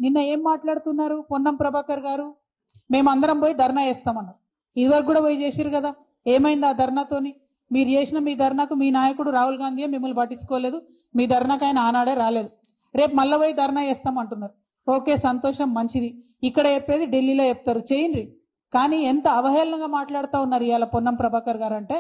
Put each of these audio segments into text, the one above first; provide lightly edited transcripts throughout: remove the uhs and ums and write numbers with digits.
నిన్న ఏం మాట్లాడుతున్నారు పొన్నం ప్రభాకర్ గారు? మేమందరం పోయి ధర్నా చేస్తామన్నారు. ఇదివరకు కూడా పోయి చేసిరు కదా, ఏమైంది ఆ ధర్నాతోని? మీరు చేసిన మీ ధర్నాకు మీ నాయకుడు రాహుల్ గాంధీ మిమ్మల్ని పట్టించుకోలేదు, మీ ధర్నాకు ఆయన ఆనాడే రాలేదు. రేపు మళ్ళీ పోయి ధర్నా చేస్తామంటున్నారు. ఓకే, సంతోషం, మంచిది. ఇక్కడ చెప్పేది ఢిల్లీలో చెప్తారు, చేయండి. కానీ ఎంత అవహేళనగా మాట్లాడుతూ ఉన్నారు ఇవాళ పొన్నం ప్రభాకర్ గారు అంటే,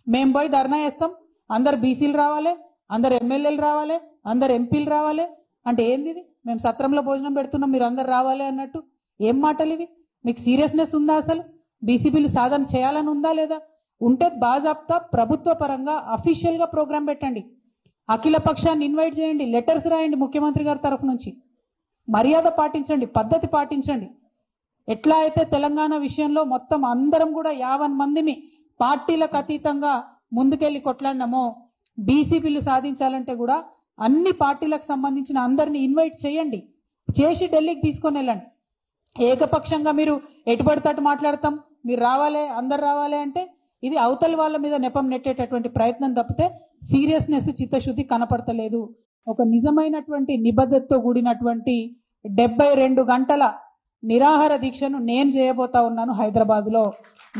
మేము పోయి ధర్నా చేస్తాం, అందరు బీసీలు రావాలి, అందరు ఎమ్మెల్యేలు రావాలి, అందరు ఎంపీలు రావాలి అంటే ఏంది ఇది? మేము సత్రంలో భోజనం పెడుతున్నాం, మీరు అందరు రావాలి అన్నట్టు ఏం మాటలు ఇవి? మీకు సీరియస్నెస్ ఉందా? అసలు బీసీబీలు సాధన చేయాలని ఉందా లేదా? ఉంటే బాజాప్తా ప్రభుత్వ పరంగా అఫీషియల్గా ప్రోగ్రాం పెట్టండి, అఖిల పక్షాన్ని ఇన్వైట్ చేయండి, లెటర్స్ రాయండి ముఖ్యమంత్రి గారి తరఫు నుంచి. మర్యాద పాటించండి, పద్ధతి పాటించండి. ఎట్లా అయితే తెలంగాణ విషయంలో మొత్తం అందరం కూడా 50 మందిని పార్టీలకు అతీతంగా ముందుకెళ్ళి కొట్లాడినామో, బీసీబీలు సాధించాలంటే కూడా అన్ని పార్టీలకు సంబంధించిన అందరినీ ఇన్వైట్ చేయండి, చేసి ఢిల్లీకి తీసుకొని వెళ్ళండి. ఏకపక్షంగా మీరు ఎటుపడితట్టు మాట్లాడతాం, మీరు రావాలి, అందరు రావాలి అంటే ఇది అవతలి వాళ్ళ మీద నెపం నెట్టేటటువంటి ప్రయత్నం తప్పితే సీరియస్నెస్, చిత్తశుద్ధి కనపడతలేదు. ఒక నిజమైనటువంటి నిబద్ధతతో కూడినటువంటి 72 గంటల నిరాహార దీక్షను నేను చేయబోతా ఉన్నాను హైదరాబాద్లో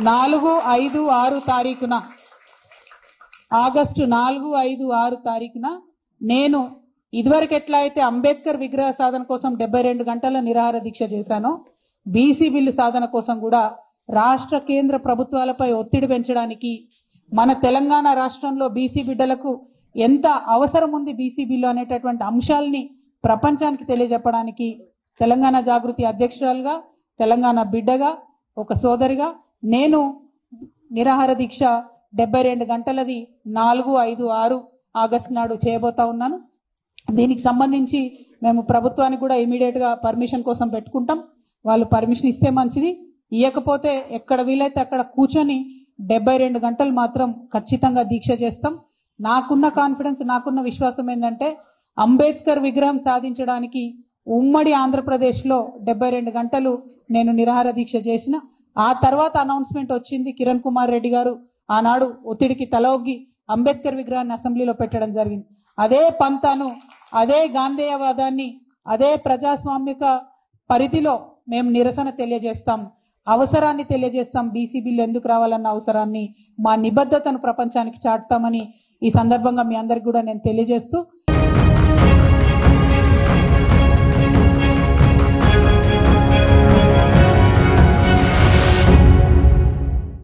4, 5, 6 తారీఖున, ఆగస్టు 4, 5, 6 తారీఖున నేను ఇదివరకు ఎట్లా అయితే అంబేద్కర్ విగ్రహ సాధన కోసం 72 గంటల నిరాహార దీక్ష చేశానో, బీసీ బిల్లు సాధన కోసం కూడా రాష్ట్ర కేంద్ర ప్రభుత్వాలపై ఒత్తిడి పెంచడానికి, మన తెలంగాణ రాష్ట్రంలో బీసీ బిడ్డలకు ఎంత అవసరం ఉంది బీసీ బిల్లు అనేటటువంటి అంశాలని ప్రపంచానికి తెలియజెప్పడానికి తెలంగాణ జాగృతి అధ్యక్షురాలుగా, తెలంగాణ బిడ్డగా, ఒక సోదరిగా నేను నిరాహార దీక్ష 72 గంటలది 4, 5, 6 ఆగస్టు నాడు చేయబోతా ఉన్నాను. దీనికి సంబంధించి మేము ప్రభుత్వానికి కూడా ఇమీడియట్గా పర్మిషన్ కోసం పెట్టుకుంటాం. వాళ్ళు పర్మిషన్ ఇస్తే మంచిది, ఇవ్వకపోతే ఎక్కడ వీలైతే అక్కడ కూర్చొని 72 గంటలు మాత్రం ఖచ్చితంగా దీక్ష చేస్తాం. నాకున్న కాన్ఫిడెన్స్, నాకున్న విశ్వాసం ఏంటంటే అంబేద్కర్ విగ్రహం సాధించడానికి ఉమ్మడి ఆంధ్రప్రదేశ్లో 72 గంటలు నేను నిరాహార దీక్ష చేసిన. ఆ తర్వాత అనౌన్స్మెంట్ వచ్చింది, కిరణ్ కుమార్ రెడ్డి గారు ఆనాడు ఒత్తిడికి తలొగ్గి అంబేద్కర్ విగ్రహాన్ని అసెంబ్లీలో పెట్టడం జరిగింది. అదే పంతాను, అదే గాంధేయవాదాన్ని, అదే ప్రజాస్వామిక పరిధిలో మేము నిరసన తెలియజేస్తాం, అవసరాన్ని తెలియజేస్తాం. బీసీ బిల్లు ఎందుకు రావాలన్న అవసరాన్ని, మా నిబద్ధతను ప్రపంచానికి చాటుతామని ఈ సందర్భంగా మీ అందరికి కూడా నేను తెలియజేస్తూ